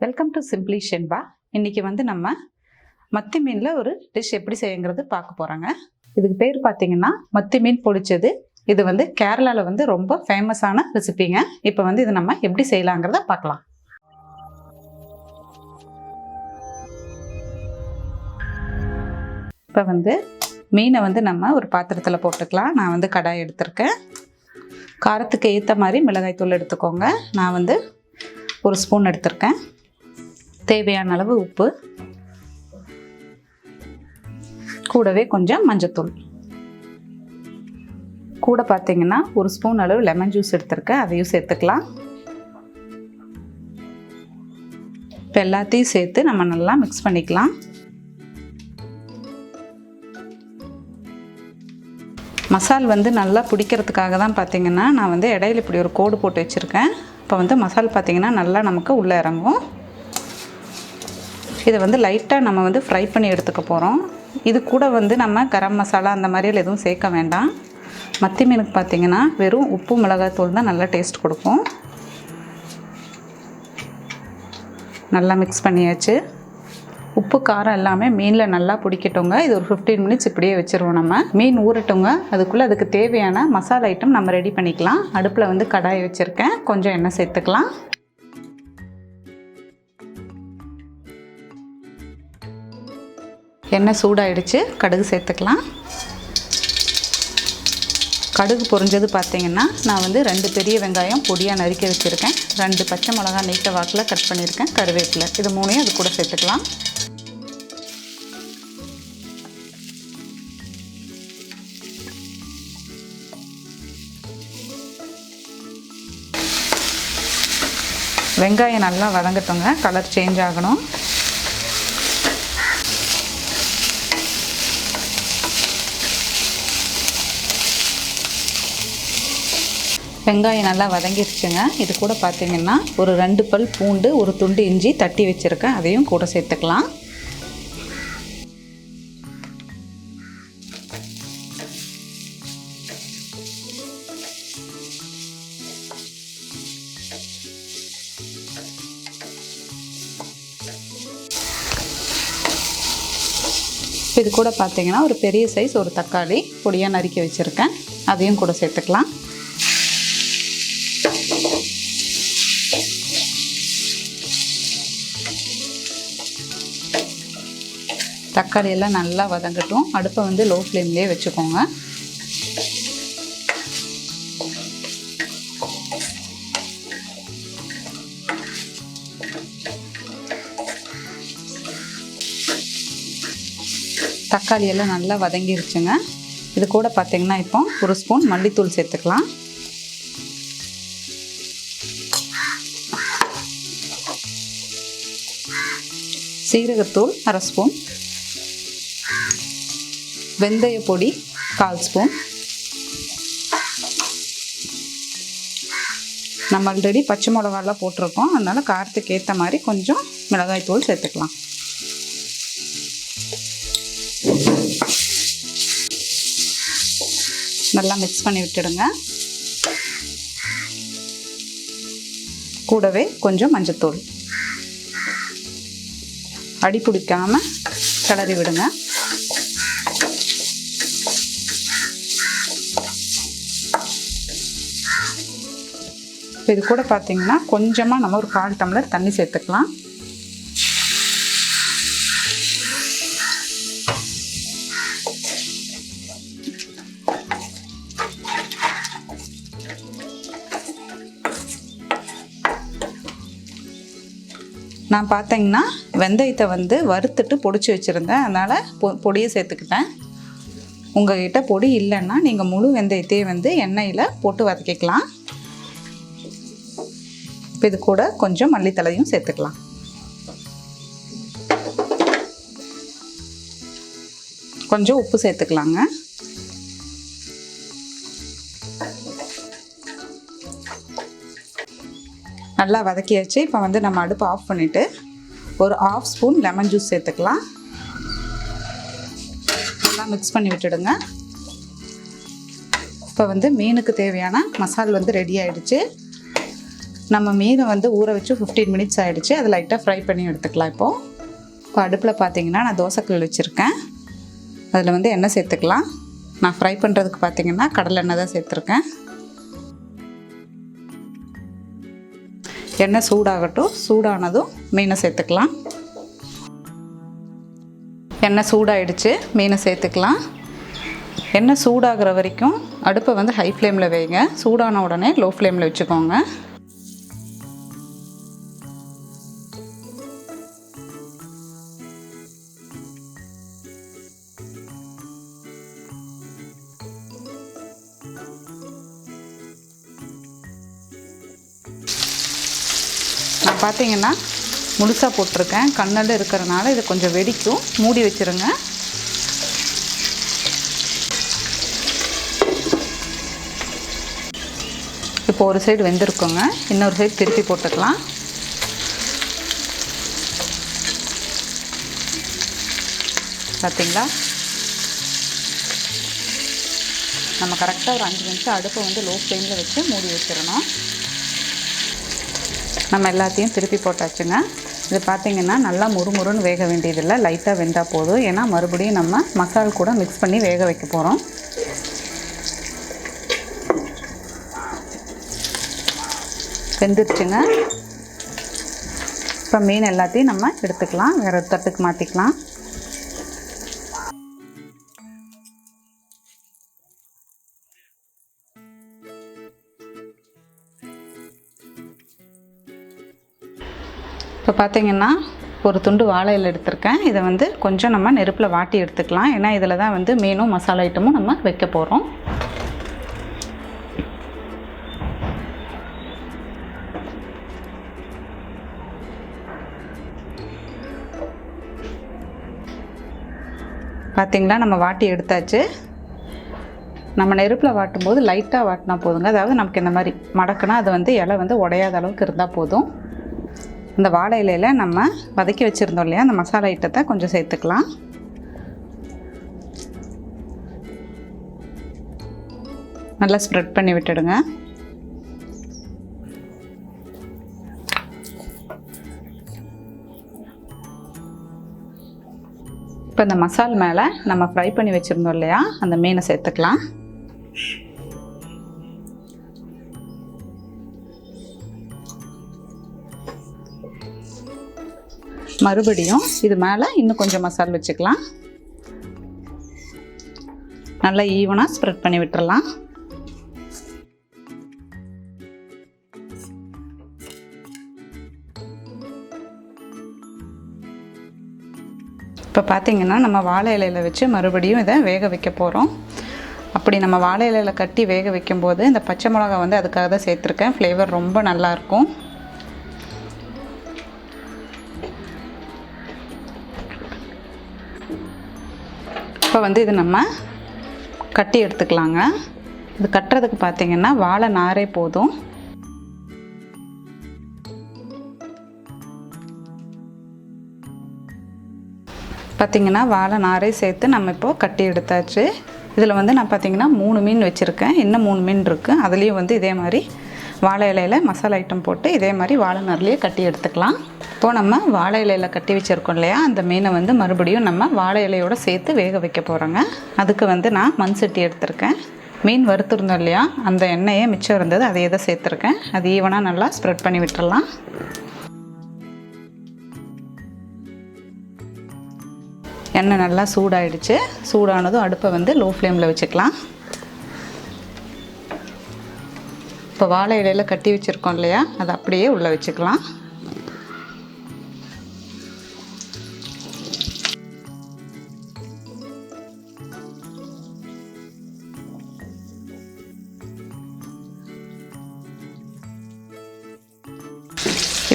Welcome to simply Shenba. இன்றைக்கி நம்ம மத்தி மீனில் ஒரு டிஷ் எப்படி செய்யுங்கிறது பார்க்க போகிறோங்க. இதுக்கு பேர் பார்த்தீங்கன்னா மத்தி மீன் பொளிச்சது. இது கேரளாவில் ரொம்ப ஃபேமஸான ரெசிபிங்க. இப்போ இது நம்ம எப்படி செய்யலாங்கிறத பார்க்கலாம். இப்போ மீனை நம்ம ஒரு பாத்திரத்தில் போட்டுக்கலாம். நான் கடாய் எடுத்திருக்கேன். காரத்துக்கு ஏற்ற மாதிரி மிளகாய்த்தூள் எடுத்துக்கோங்க. நான் ஒரு ஸ்பூன் எடுத்திருக்கேன். தேவையான அளவு உப்பு, கூடவே கொஞ்சம் மஞ்சத்தூள், கூட பார்த்தீங்கன்னா ஒரு ஸ்பூன் அளவு லெமன் ஜூஸ் எடுத்திருக்கேன். அதையும் சேர்த்துக்கலாம். இப்போ எல்லாத்தையும் சேர்த்து நம்ம நல்லா மிக்ஸ் பண்ணிக்கலாம். மசால் நல்லா பிடிக்கிறதுக்காக தான் பார்த்தீங்கன்னா நான் இடையில இப்படி ஒரு கோடு போட்டு வச்சுருக்கேன். இப்போ மசால் பார்த்தீங்கன்னா நல்லா நமக்கு உள்ளே இறங்கும். இதை லைட்டாக நம்ம ஃப்ரை பண்ணி எடுத்துக்க போகிறோம். இது கூட நம்ம கரம் மசாலா அந்த மாதிரியெல்லாம் எதுவும் சேர்க்க வேண்டாம். மத்தி மீனுக்கு பார்த்திங்கன்னா வெறும் உப்பு மிளகாய் தூள் தான் நல்லா டேஸ்ட் கொடுக்கும். நல்லா மிக்ஸ் பண்ணியாச்சு. உப்பு காரம் எல்லாமே மீனில் நல்லா பிடிக்கட்டுங்க. இது ஒரு 15 மினிட்ஸ் இப்படியே வச்சுருவோம். நம்ம மீன் ஊறட்டுங்க. அதுக்கு தேவையான மசாலா ஐட்டம் நம்ம ரெடி பண்ணிக்கலாம். அடுப்பில் கடாய் வச்சுருக்கேன். கொஞ்சம் எண்ணெய் சேர்த்துக்கலாம். எண்ணெய் சூடாயிடுச்சு. கடுகு சேர்த்துக்கலாம். கடுகு பொரிஞ்சது பார்த்தீங்கன்னா நான் 2 பெரிய வெங்காயம் பொடியாக நறுக்கி வச்சுருக்கேன். 2 பச்சை மிளகா நீட்ட வாக்கில் கட் பண்ணியிருக்கேன். கருவேப்பிலை, இது 3 அது கூட சேர்த்துக்கலாம். வெங்காயம் நல்லா வதங்கட்டுங்க. கலர் சேஞ்ச் ஆகணும். வெங்காயம் நல்லா வதங்கிடுச்சுங்க. இது கூட பார்த்தீங்கன்னா ஒரு 2 பல் பூண்டு, ஒரு துண்டு இஞ்சி தட்டி வச்சுருக்கேன். அதையும் கூட சேர்த்துக்கலாம். இது கூட பார்த்தீங்கன்னா ஒரு பெரிய சைஸ் ஒரு தக்காளி பொடியாக நறுக்கி வச்சுருக்கேன். அதையும் கூட சேர்த்துக்கலாம். தக்காளி எல்லாம் நல்லா வதங்கட்டும். அடுப்பை லோ ஃப்ளேம்லேயே வச்சுக்கோங்க. தக்காளி எல்லாம் நல்லா வதங்கிருச்சுங்க. இது கூட பார்த்தீங்கன்னா இப்போ ஒரு ஸ்பூன் மல்லித்தூள் சேர்த்துக்கலாம். சீரகத்தூள் 1/2 ஸ்பூன், வெந்தய பொடி 1/4 ஸ்பூன். நம்ம ஆல்ரெடி பச்சை மிளகாலாம் போட்டிருக்கோம். அதனால் காரத்துக்கு ஏற்ற மாதிரி கொஞ்சம் மிளகாய் தூள் சேர்த்துக்கலாம். நல்லா மிக்ஸ் பண்ணி விட்டுடுங்க. கூடவே கொஞ்சம் மஞ்சத்தூள், அடி பிடிக்காமல் கிளறி விடுங்க. இது கூட பார்த்தீங்கன்னா கொஞ்சமாக நம்ம ஒரு 1/4 டம்ளர் தண்ணி சேர்த்துக்கலாம். நான் பார்த்தீங்கன்னா வெந்தயத்தை வறுத்துட்டு பொடிச்சு வச்சுருந்தேன். அதனால் பொடியை சேர்த்துக்கிட்டேன். உங்கள்கிட்ட பொடி இல்லைன்னா நீங்கள் முழு வெந்தயத்தையே எண்ணெயில் போட்டு வதக்கிக்கலாம். இப்போ இது கூட கொஞ்சம் மல்லித்தலையும் சேர்த்துக்கலாம். கொஞ்சம் உப்பு சேர்த்துக்கலாங்க. நல்லா வதக்கியாச்சு. இப்போ நம்ம அடுப்பை ஆஃப் பண்ணிவிட்டு ஒரு 1/2 ஸ்பூன் லெமன் ஜூஸ் சேர்த்துக்கலாம். நல்லா மிக்ஸ் பண்ணி விட்டுடுங்க. இப்போ மீனுக்கு தேவையான மசால் ரெடி ஆகிடுச்சு. நம்ம மீனை வந்து ஊற வச்சு 15 மினிட்ஸ் ஆகிடுச்சு. அது லைட்டாக ஃப்ரை பண்ணி எடுத்துக்கலாம். இப்போ அடுப்பில் பார்த்தீங்கன்னா நான் தோசைக்கல் வச்சுருக்கேன். அதில் வந்து எண்ணெய் சேர்த்துக்கலாம். நான் ஃப்ரை பண்ணுறதுக்கு பார்த்தீங்கன்னா கடலை எண்ணெய் தான் சேர்த்துருக்கேன். எண்ணெய் சூடாகட்டும். சூடானதும் மீனை சேர்த்துக்கலாம். எண்ணெய் சூடாகிடுச்சு, மீனை சேர்த்துக்கலாம். எண்ணெய் சூடாகிற வரைக்கும் அடுப்பை வந்து ஹை ஃப்ளேமில் வைங்க. சூடான உடனே லோ ஃப்ளேமில் வச்சுக்கோங்க. நான் பார்த்தீங்கன்னா முழுசாக போட்டிருக்கேன். கண்ணல் இருக்கிறனால இது கொஞ்சம் வெடிக்கும். மூடி வச்சுருங்க. இப்போ ஒரு சைடு வெந்திருக்குங்க. இன்னொரு சைடு திருப்பி போட்டுக்கலாம். பார்த்தீங்களா, நம்ம கரெக்டாக ஒரு 5 நிமிஷம் அடுப்பை வந்து லோ ஃப்ளேமில் வச்சு மூடி வச்சிடணும். நம்ம எல்லாத்தையும் திருப்பி போட்டாச்சுங்க. இது பார்த்திங்கன்னா நல்லா முறுமுறுன்னு வேக வேண்டியதில்லை, லைட்டாக வெந்தால் போதும். ஏன்னா மறுபடியும் நம்ம மசால் கூட மிக்ஸ் பண்ணி வேக வைக்க போகிறோம். வெந்துருச்சுங்க. இப்போ மீன் எல்லாத்தையும் நம்ம எடுத்துக்கலாம். வேறு ஒரு தட்டுக்கு மாற்றிக்கலாம். இப்போ பார்த்திங்கன்னா ஒரு துண்டு வாழை இலை எடுத்திருக்கேன். இதை வந்து கொஞ்சம் நம்ம நெருப்பில் வாட்டி எடுத்துக்கலாம். ஏன்னா இதில் தான் வந்து மீனும் மசாலா ஐட்டமும் நம்ம வைக்க போகிறோம். பார்த்திங்களா, நம்ம வாட்டி எடுத்தாச்சு. நம்ம நெருப்பில் வாட்டும்போது லைட்டாக வாட்டினா போதுங்க. அதாவது நமக்கு இந்த மாதிரி மடக்குனா அது வந்து இலை வந்து உடையாத அளவுக்கு இருந்தால் போதும். இந்த வாழை இலையில் நம்ம வதக்கி வச்சுருந்தோம் இல்லையா, அந்த மசாலா ஐட்டத்தை கொஞ்சம் சேர்த்துக்கலாம். நல்லா ஸ்ப்ரெட் பண்ணி விட்டுடுங்க. இப்போ இந்த மசால் மேலே நம்ம ஃப்ரை பண்ணி வச்சுருந்தோம் இல்லையா, அந்த மீனை சேர்த்துக்கலாம். மறுபடியும் இது மேலே இன்னும் கொஞ்சம் மசாலா வச்சுக்கலாம். நல்லா ஈவனாக ஸ்ப்ரெட் பண்ணி விட்டுறலாம். இப்போ பார்த்திங்கன்னா நம்ம வாழை இலையில் வச்சு மறுபடியும் இதை வேக வைக்க போகிறோம். அப்படி நம்ம வாழை இலையில் கட்டி வேக வைக்கும்போது இந்த பச்சை மிளகா வந்து அதுக்காக தான் சேர்த்துருக்கேன். ஃப்ளேவர் ரொம்ப நல்லாயிருக்கும். இப்போ வந்து இது நம்ம கட்டி எடுத்துக்கலாங்க. இது கட்டுறதுக்கு பார்த்திங்கன்னா வாழை நாரே போதும். பார்த்திங்கன்னா வாழை நாரே சேர்த்து நம்ம இப்போது கட்டி எடுத்தாச்சு. இதில் வந்து நான் பார்த்திங்கன்னா 3 மீன் வச்சுருக்கேன். இன்னும் 3 மீன் இருக்குது. அதுலேயும் வந்து இதே மாதிரி வாழை இலையில் மசாலா ஐட்டம் போட்டு இதே மாதிரி வாழை நார்லேயே கட்டி எடுத்துக்கலாம். இப்போது நம்ம வாழை இலையில் கட்டி வச்சுருக்கோம் இல்லையா, அந்த மீனை வந்து மறுபடியும் நம்ம வாழை இலையோடு சேர்த்து வேக வைக்க போகிறோங்க. அதுக்கு வந்து நான் மண் சட்டி எடுத்திருக்கேன். மீன் வறுத்துருந்தோம் இல்லையா, அந்த எண்ணெயே மிச்சம் இருந்தது, அதையே தான் சேர்த்துருக்கேன். அது ஈவனாக நல்லா ஸ்ப்ரெட் பண்ணி விட்டுறலாம். எண்ணெய் நல்லா சூடாயிடுச்சு. சூடானதும் அடுப்பை வந்து லோ ஃப்ளேமில் வச்சுக்கலாம். இப்போ வாழை இலையில் கட்டி வச்சுருக்கோம் இல்லையா, அதை அப்படியே உள்ளே வச்சுக்கலாம்.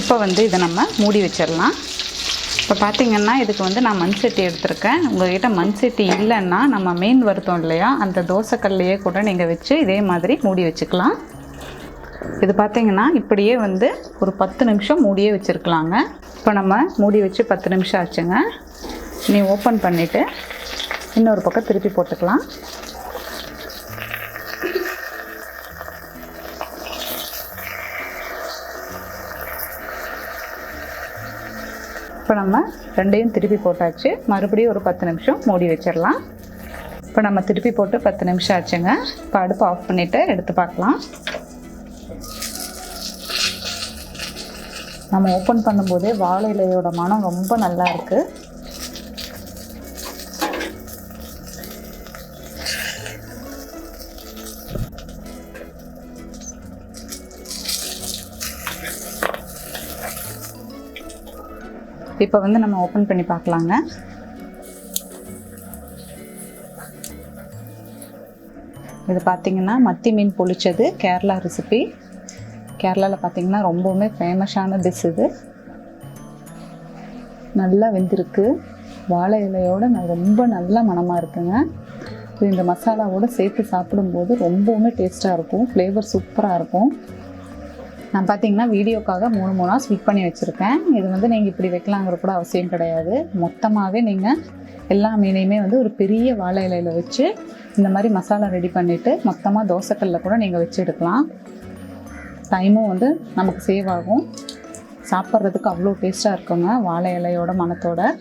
இப்போ வந்து இதை நம்ம மூடி வச்சிடலாம். இப்போ பார்த்திங்கன்னா இதுக்கு வந்து நான் மண் சட்டி எடுத்திருக்கேன். உங்கள்கிட்ட மண் சட்டி இல்லைன்னா நம்ம மீன் வறுத்தோம் இல்லையா, அந்த தோசைக்கல்லையே கூட நீங்கள் வச்சு இதே மாதிரி மூடி வச்சுக்கலாம். இது பார்த்திங்கன்னா இப்படியே வந்து ஒரு 10 நிமிஷம் மூடியே வச்சுருக்கலாங்க. இப்போ நம்ம மூடி வச்சு 10 நிமிஷம் ஆச்சுங்க. நீ ஓப்பன் பண்ணிவிட்டு இன்னொரு பக்கம் திருப்பி போட்டுக்கலாம். இப்போ நம்ம ரெண்டையும் திருப்பி போட்டாச்சு. மறுபடியும் ஒரு 10 நிமிஷம் மூடி வச்சிடலாம். இப்போ நம்ம திருப்பி போட்டு 10 நிமிஷம் ஆச்சுங்க. இப்போ அடுப்பு ஆஃப் பண்ணிவிட்டு எடுத்து பார்க்கலாம். நம்ம ஓப்பன் பண்ணும்போதே வாழை இலையோட மனம் ரொம்ப நல்லா இருக்குது. இப்போ வந்து நம்ம ஓப்பன் பண்ணி பார்க்கலாங்க. இது பார்த்திங்கன்னா மத்தி மீன் பொளிச்சது கேரளா ரெசிபி. கேரளாவில் பார்த்திங்கன்னா ரொம்பவுமே ஃபேமஸான டிஷ் இது. நல்லா வெந்திருக்கு. வாழை இலையோடு ரொம்ப நல்ல மணமாக இருக்குங்க. இது இந்த மசாலாவோடு சேர்த்து சாப்பிடும்போது ரொம்பவுமே டேஸ்ட்டாக இருக்கும். ஃப்ளேவர் சூப்பராக இருக்கும். நான் பார்த்திங்கன்னா வீடியோக்காக 3 ஸ்பிட் பண்ணி வச்சுருக்கேன். இது வந்து நீங்கள் இப்படி வைக்கலாங்கிற கூட அவசியம் கிடையாது. மொத்தமாகவே நீங்கள் எல்லா மீனையுமே வந்து ஒரு பெரிய வாழை இலையில் வச்சு இந்த மாதிரி மசாலா ரெடி பண்ணிவிட்டு மொத்தமாக தோசைக்கல்லில் கூட நீங்கள் வச்சு எடுக்கலாம். டைமும் வந்து நமக்கு சேவ் ஆகும். சாப்பிட்றதுக்கு அவ்வளோ டேஸ்ட்டாக இருக்குங்க வாழை இலையோட மணத்தோட.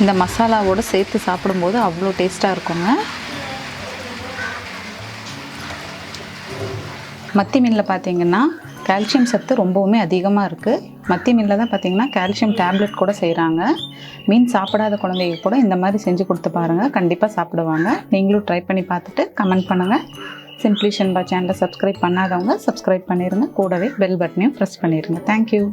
இந்த மசாலாவோடு சேர்த்து சாப்பிடும்போது அவ்வளோ டேஸ்ட்டாக இருக்குங்க. மத்தி மீனில் பார்த்திங்கன்னா கால்சியம் சத்து ரொம்பவுமே அதிகமாக இருக்குது. மத்தி மீனில் தான் பார்த்திங்கன்னா கால்சியம் டேப்லெட் கூட செய்கிறாங்க. மீன் சாப்பிடாத குழந்தைங்க கூட இந்த மாதிரி செஞ்சு கொடுத்து பாருங்கள், கண்டிப்பாக சாப்பிடுவாங்க. நீங்களும் ட்ரை பண்ணி பார்த்துட்டு கமெண்ட் பண்ணுங்கள். சிம்பிளி ஷென்பா சேனலை சப்ஸ்கிரைப் பண்ணாதவங்க சப்ஸ்கிரைப் பண்ணிடுங்க. கூடவே பெல் பட்டனையும் ப்ரெஸ் பண்ணிடுங்க. தேங்க்யூ.